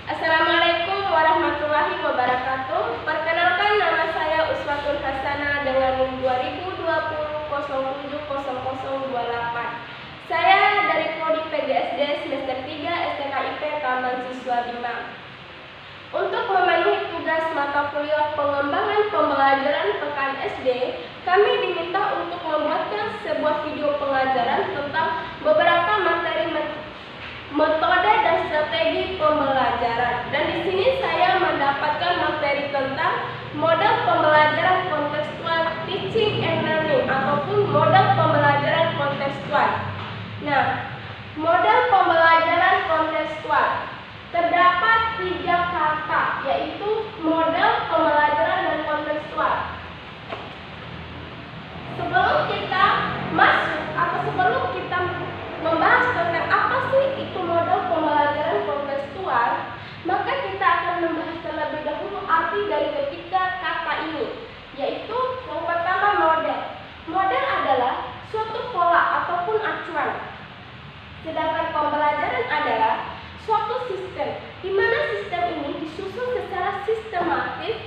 Assalamualaikum warahmatullahi wabarakatuh. Perkenalkan, nama saya Uswatun Hasanah dengan NIM 2020070028. Saya dari Prodi PGSD semester 3 STKIP Taman Siswa Bima. Untuk memenuhi tugas mata kuliah pengembangan pembelajaran pekan SD, kami diminta untuk membuatkan sebuah video pengajaran tentang beberapa materi metode dan strategi pembelajaran. Dan di sini saya mendapatkan materi tentang model pembelajaran kontekstual teaching and learning ataupun model pembelajaran kontekstual. Nah, model pembelajaran kontekstual terdapat 3 kata, yaitu model pembelajaran dan kontekstual. Sebelum kita masuk atau sebelum kita membahas tentang apa sih itu model pembelajaran kontekstual, maka kita akan membahas terlebih dahulu arti dari ketiga kata ini, yaitu yang pertama model. Model adalah suatu pola ataupun acuan, sedangkan pembelajaran adalah suatu sistem, di mana sistem ini disusun secara sistematis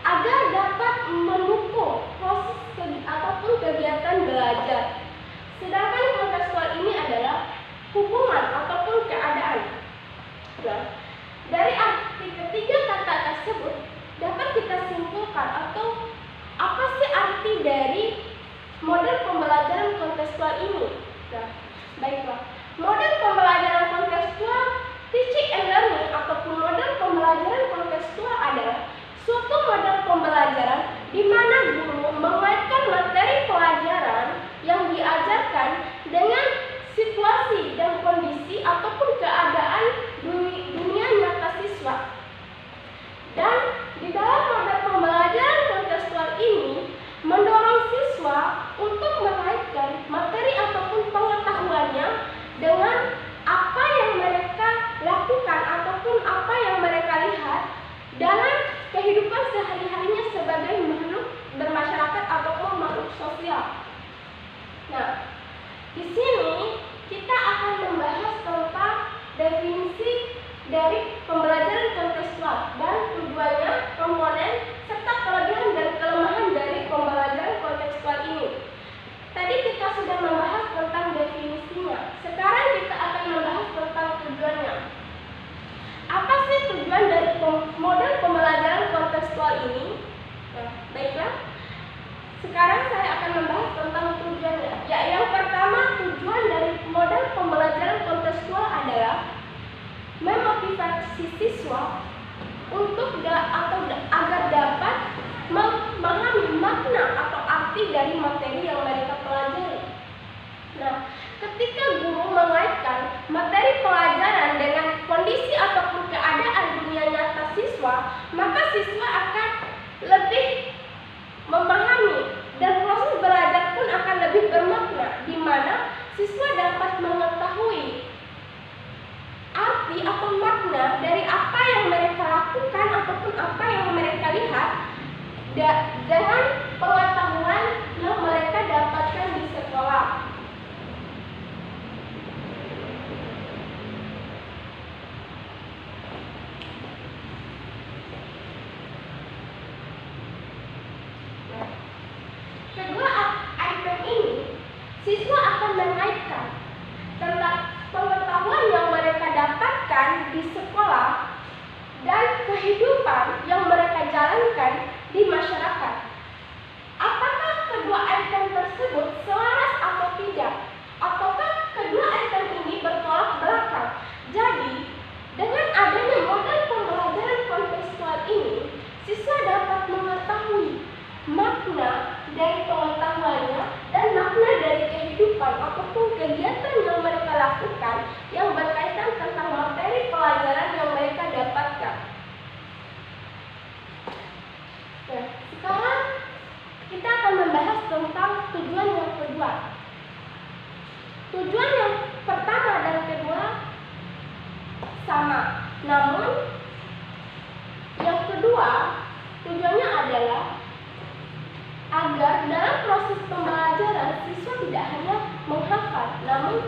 agar dapat mendukung proses ataupun kegiatan belajar. Sedangkan kontekstual ini adalah hubungan ataupun keadaan. Nah, dari arti ketiga kata tersebut dapat kita simpulkan atau apa sih arti dari model pembelajaran kontekstual ini. Nah, baiklah, model pembelajaran kontekstual teaching and learning ataupun model pembelajaran kontekstual adalah suatu model pembelajaran di mana guru mengaitkan materi pelajaran yang diajarkan dengan situasi dan kondisi ataupun keadaan dunia nyata siswa. Dan di dalam model pembelajaran kontekstual ini mendorong siswa untuk mengaitkan materi ataupun pengetahuannya dengan apa yang mereka lakukan ataupun apa yang mereka lihat dalam kehidupan sehari-harinya sebagai makhluk bermasyarakat ataupun makhluk sosial. Nah, di sini kita akan membahas tentang definisi dari pembelajaran kontekstual dan tujuannya, komponen, serta kelebihan dan kelemahan dari pembelajaran kontekstual ini. Tadi kita sudah membahas tentang definisinya. Sekarang kita akan membahas tentang tujuannya. Apa sih tujuan dari model pembelajaran kontekstual ini? Nah, baiklah. Sekarang saya akan membahas tentang tujuannya. Ya, yang pertama, tujuan dari model pembelajaran kontekstual adalah memotivasi siswa untuk agar dapat memahami makna atau arti dari materi yang mereka pelajari. Nah, ketika guru mengaitkan materi pelajaran dengan kondisi ataupun keadaan dunia nyata siswa, maka siswa akan lebih memahami dan proses belajar pun akan lebih bermakna, di mana siswa dapat mengetahui arti atau makna dari apa yang mereka lakukan ataupun apa yang mereka lihat dengan pengetahuan yang mereka dapatkan di sekolah. Kedua item ini, siswa akan mengaitkan tentang pengetahuan yang mereka dapatkan di sekolah dan kehidupan yang mereka jalankan di masyarakat. Apakah kedua item tersebut selaras atau tidak? Ataukah kedua item ini bertolak belakang? Jadi, dengan adanya model pembelajaran kontekstual ini, siswa dapat mengetahui makna dari pengetahuannya dan makna dari kehidupan ataupun kegiatan yang mereka lakukan yang berkaitan tentang materi pelajaran yang mereka dapatkan. Nah, sekarang kita akan membahas tentang tujuan yang kedua. Tujuan yang pertama dan kedua sama, namun yang kedua tujuannya adalah agar dalam proses pembelajaran siswa tidak hanya menghafal, namun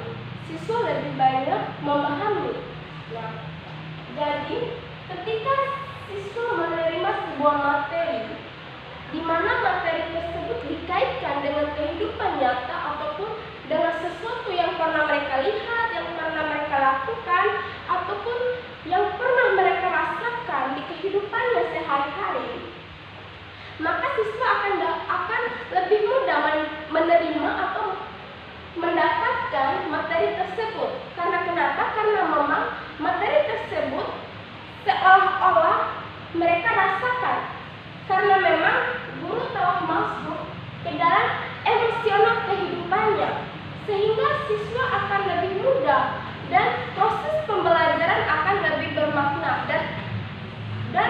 Kenapa? Karena memang materi tersebut seolah-olah mereka rasakan, karena memang guru telah masuk ke dalam emosional kehidupannya, sehingga siswa akan lebih mudah dan proses pembelajaran akan lebih bermakna dan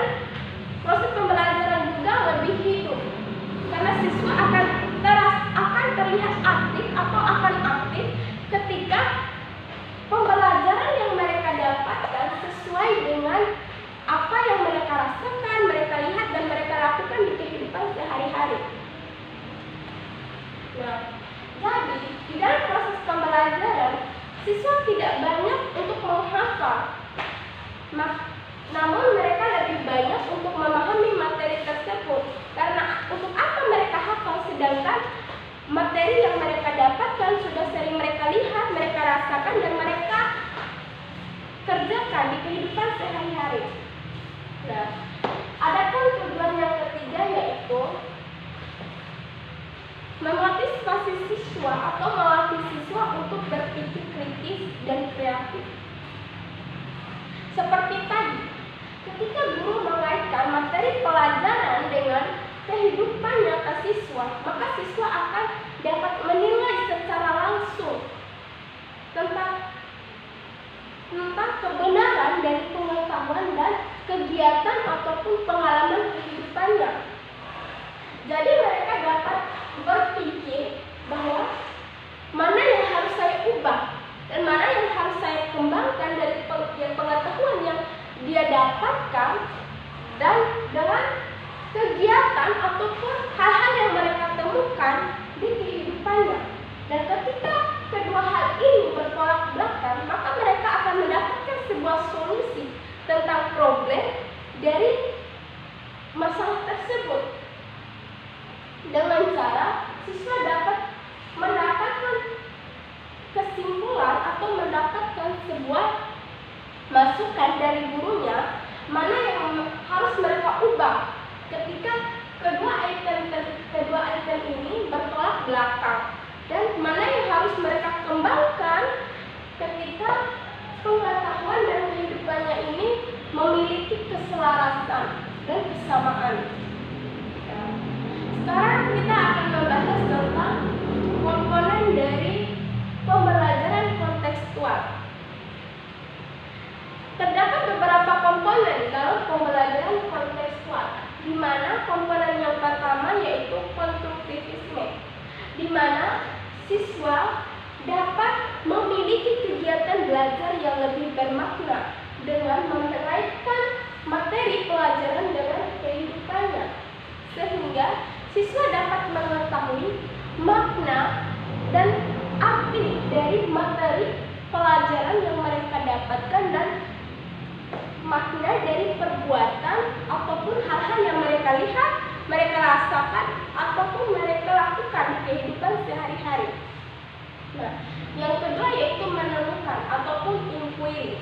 proses pembelajaran juga lebih hidup, karena siswa akan terlihat aktif atau akan aktif ketika pembelajaran yang mereka dapatkan sesuai dengan apa yang mereka rasakan, mereka lihat dan mereka lakukan di kehidupan sehari-hari. Nah, jadi di dalam proses pembelajaran siswa tidak banyak untuk menghafal, namun mereka lebih banyak untuk memahami materi tersebut. Karena untuk apa mereka hafal, sedangkan materi yang mereka dapatkan sudah sering mereka lihat, mereka rasakan, dan mereka kerjakan di kehidupan sehari-hari. Nah, adapun tujuan yang ketiga yaitu memotivasi siswa atau melatih siswa untuk berpikir kritis dan kreatif. Seperti tadi, ketika guru mengaitkan materi pelajaran dengan kehidupan nyata siswa, maka siswa akan dapat menilai secara langsung tentang kebenaran dari pengetahuan dan kegiatan ataupun pengalaman kehidupannya. Jadi mereka dapat berpikir bahwa mana yang harus saya ubah dan mana yang harus saya kembangkan dari pengetahuan yang dia dapatkan, dan dengan kegiatan ataupun hal-hal yang mereka temukan di kehidupannya. Dan ketika kedua hal ini bertolak belakang, maka mereka akan mendapatkan sebuah solusi tentang problem dari masalah tersebut, dengan cara siswa dapat mendapatkan kesimpulan atau mendapatkan sebuah masukan dari gurunya mana yang harus mereka ubah ketika kedua item ini bertolak belakang, dan mana yang harus mereka kembangkan ketika pengetahuan dan kehidupannya ini memiliki keselarasan dan kesamaan. Sekarang kita akan membahas tentang komponen dari pembelajaran kontekstual. Terdapat beberapa komponen dalam pembelajaran kontekstual, di mana komponen yang pertama yaitu konstruktivisme, di mana siswa dapat memiliki kegiatan belajar yang lebih bermakna dengan mengaitkan materi pelajaran dengan kehidupannya, sehingga siswa dapat mengetahui makna dan arti dari materi pelajaran yang mereka dapatkan dan makna dari perbuatan ataupun hal-hal yang mereka lihat, mereka rasakan, ataupun mereka lakukan di kehidupan sehari-hari. Nah, yang kedua yaitu menemukan ataupun inquiry.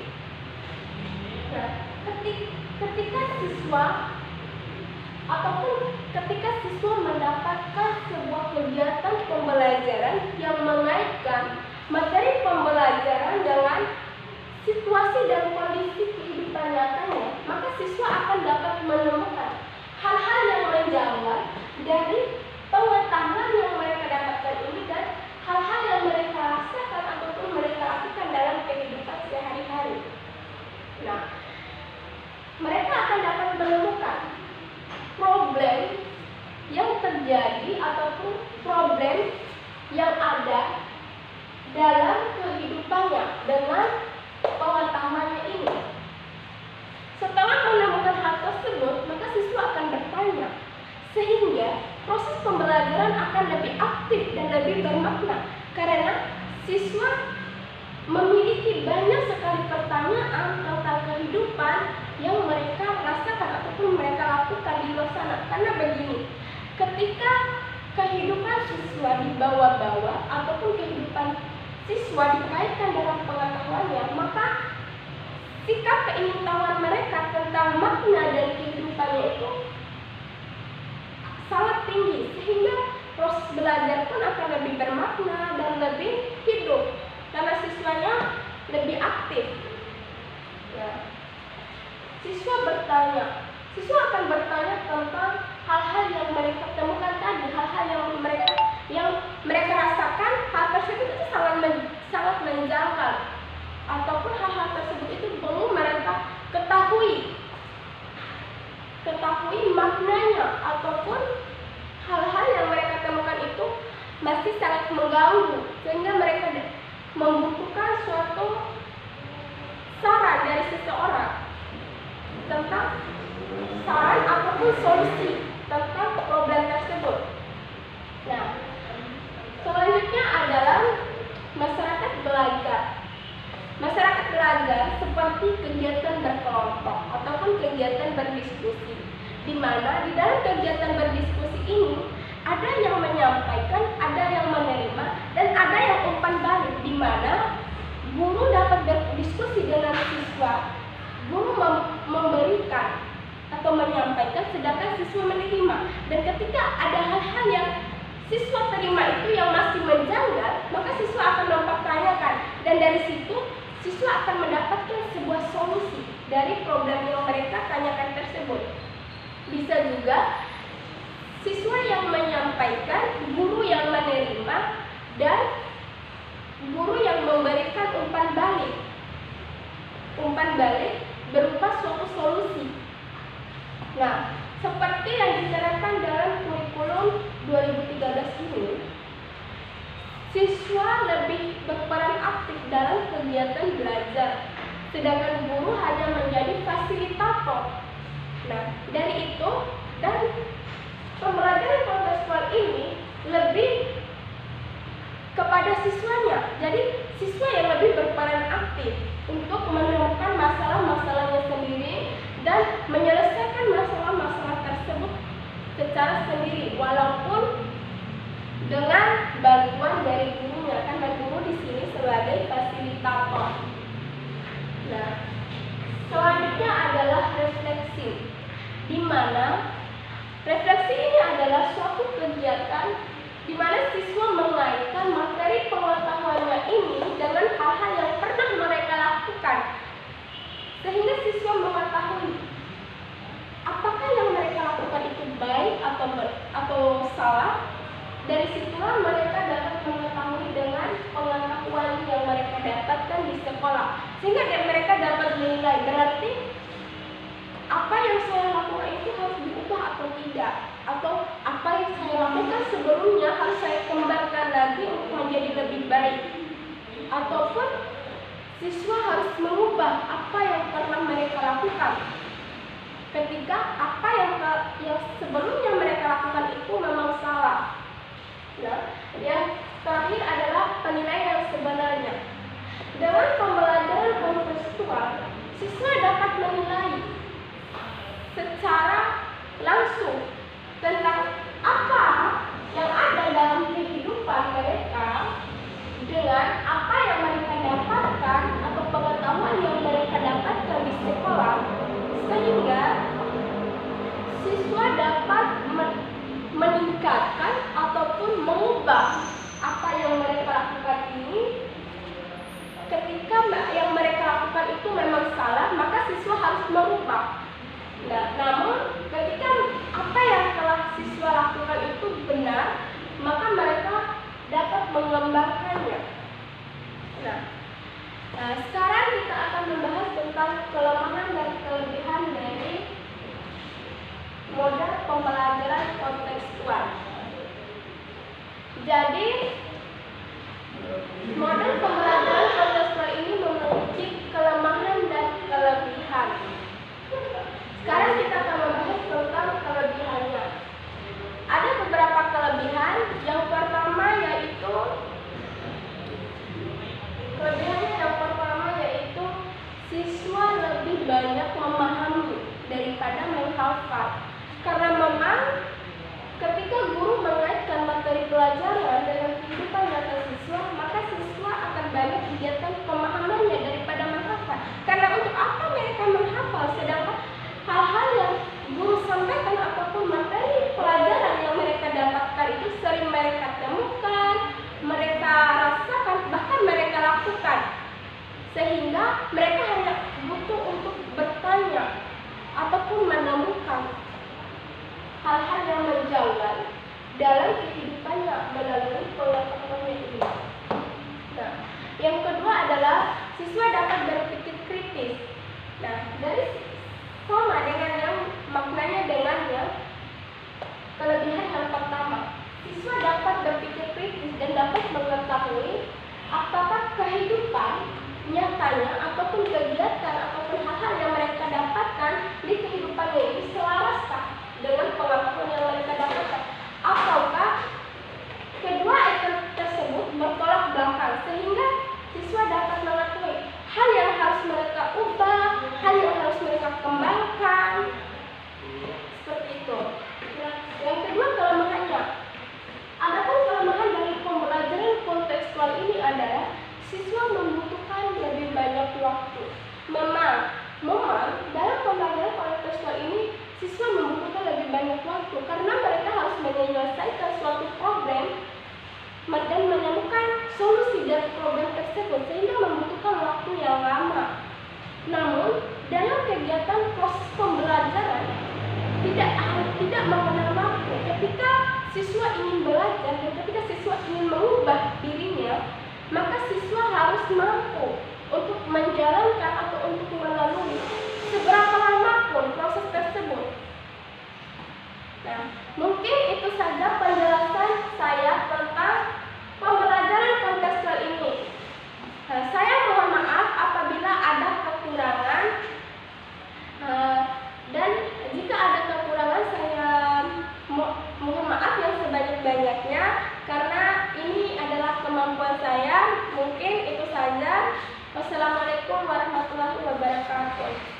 Nah, ketika siswa mendapatkan sebuah kegiatan pembelajaran yang mengaitkan materi pembelajaran dengan situasi dan kondisi kehidupan nyatanya, maka siswa akan dapat menemukan hal-hal yang menjawab dari pengetahuan yang mereka dapatkan ini dan hal-hal yang mereka rasakan ataupun mereka lakukan dalam kehidupan sehari-hari. Nah, mereka akan dapat menemukan problem yang terjadi ataupun problem yang ada dalam kehidupannya dengan pengetahuannya ini. Setelah menemukan hal tersebut, maka siswa akan bertanya, sehingga proses pembelajaran akan lebih aktif dan lebih bermakna, karena siswa memiliki banyak sekali pertanyaan tentang kehidupan yang mereka rasakan ataupun mereka lakukan di luar sana. Karena begini, ketika kehidupan siswa dibawa-bawa ataupun kehidupan siswa dikaitkan dengan pengetahuannya, maka sikap keingintahuan mereka tentang makna dari kehidupannya itu sangat tinggi, sehingga proses belajar pun akan lebih bermakna dan lebih hidup, karena siswanya lebih aktif. Ya. Siswa akan bertanya tentang hal-hal yang mereka temukan tadi, hal-hal yang mereka rasakan. Hal tersebut itu sangat menjangkau, ataupun hal-hal tersebut itu perlu mereka ketahui maknanya, ataupun hal-hal yang mereka temukan itu masih sangat mengganggu, sehingga mereka membutuhkan suatu saran dari seseorang tentang saran ataupun solusi tentang problem tersebut. Nah, selanjutnya adalah masyarakat belajar. Masyarakat belajar seperti kegiatan berkelompok ataupun kegiatan berdiskusi, di mana di dalam kegiatan berdiskusi ini ada yang menyampaikan, ada yang menerima, dan ada yang umpan balik, di mana guru dapat berdiskusi dengan siswa, guru memberikan atau menyampaikan, sedangkan siswa menerima. Dan ketika ada hal-hal yang siswa terima itu yang masih menjanggal, maka siswa akan mempertanyakan, dan dari situ siswa akan mendapatkan sebuah solusi dari problem yang mereka tanyakan tersebut. Bisa juga siswa yang menyampaikan, guru yang menerima, dan guru yang memberikan umpan balik. Umpan balik berupa suatu solusi. Nah, seperti yang dicanangkan dalam kurikulum 2013 ini, siswa lebih berperan aktif dalam kegiatan belajar, sedangkan guru hanya menjadi fasilitator. Nah, dari itu, dan pembelajaran kontekstual ini lebih kepada siswanya. Jadi siswa yang lebih berperan aktif untuk menemukan masalah-masalahnya sendiri dan menyelesaikan masalah-masalah tersebut secara sendiri, walaupun dengan bantuan dari gurunya, karena guru di sini sebagai fasilitator. Nah, selanjutnya adalah refleksi, di mana refleksi ini adalah suatu kegiatan di mana siswa mengaitkan materi pengetahuannya ini dengan hal-hal yang pernah mereka lakukan, sehingga siswa mengetahui apakah yang mereka lakukan itu baik atau salah. Dari situlah mereka dapat mengetahui dengan pengetahuan yang mereka dapatkan di sekolah, sehingga mereka dapat menilai, berarti apa yang saya lakukan itu harus diubah atau tidak, atau apa yang saya lakukan sebelumnya harus saya kembangkan lagi untuk menjadi lebih baik, ataupun siswa harus mengubah apa yang pernah mereka lakukan ketika apa yang sebelumnya mereka lakukan itu memang salah. Nah, yang terakhir adalah penilaian yang sebenarnya. Dengan pembelajaran kontekstual, siswa dapat menilai secara langsung tentang apa yang ada dalam kehidupan mereka dengan apa yang mereka dapatkan atau pengetahuan yang mereka dapatkan di sekolah, sehingga siswa dapat meningkatkan ataupun mengubah apa yang mereka lakukan ini. Ketika yang mereka lakukan itu memang salah, maka siswa harus merubah. Nah, namun ketika apa yang telah siswa lakukan itu benar, maka mereka dapat mengembangkannya. Nah, sekarang kita akan membahas tentang kelemahan dan kelebihan dari model pembelajaran kontekstual. Jadi, model pembelajaran kontekstual ini memiliki kelemahan dan kelebihan. Sekarang kita akan membahas tentang kelebihannya. Ada beberapa kelebihan. Yang pertama yaitu siswa lebih banyak memahami daripada menghafal. Karena memang ketika guru mengaitkan materi pelajaran dengan kehidupan nyata siswa, maka siswa akan banyak kegiatan pemahamannya daripada menghafal. Karena untuk apa mereka menghafal, sedangkan hal-hal yang guru sampaikan ataupun materi pelajaran yang mereka dapatkan itu sering mereka temukan, mereka rasakan, bahkan mereka lakukan. sehingga mereka hanya butuh untuk bertanya ataupun menemukan hal-hal yang menjanggal dalam kehidupannya melalui pengetahuannya ini. Nah, yang kedua adalah siswa dapat berpikir kritis. Nah, dari sama dengan yang maknanya dengan yang kelebihan yang pertama, siswa dapat berpikir kritis dan dapat mengetahui apakah kehidupan nyatanya ataupun kegiatan ataupun hal-hal yang mereka dapatkan di kehidupannya ini selaras dengan pengetahuan yang mereka dapatkan, ataukah kedua item tersebut bertolak belakang, sehingga siswa dapat mengetahui hal yang harus mereka ubah, hal yang harus mereka kembangkan, seperti itu. Nah, yang kedua kelemahannya. Adapun kelemahan dari pembelajaran kontekstual ini adalah siswa membutuhkan lebih banyak waktu. Memang dalam pembelajaran kontekstual ini siswa membutuhkan lebih banyak waktu karena mereka harus menyelesaikan suatu problem dan menemukan solusi dari problem tersebut, sehingga membutuhkan waktu yang lama. Namun dalam kegiatan proses pembelajaran tidak mengenal waktu. Ketika siswa ingin belajar dan ketika siswa ingin mengubah dirinya, maka siswa harus mampu untuk menjalankan atau untuk melalui seberapa lama pun proses tersebut. Nah, mungkin itu saja penjelasan saya tentang pembelajaran kontekstual ini. Nah, saya mohon maaf apabila ada kekurangan, dan jika ada kekurangan saya mohon maaf yang sebanyak-banyaknya, karena ini adalah kemampuan saya. Mungkin itu saja. Wassalamualaikum warahmatullahi wabarakatuh.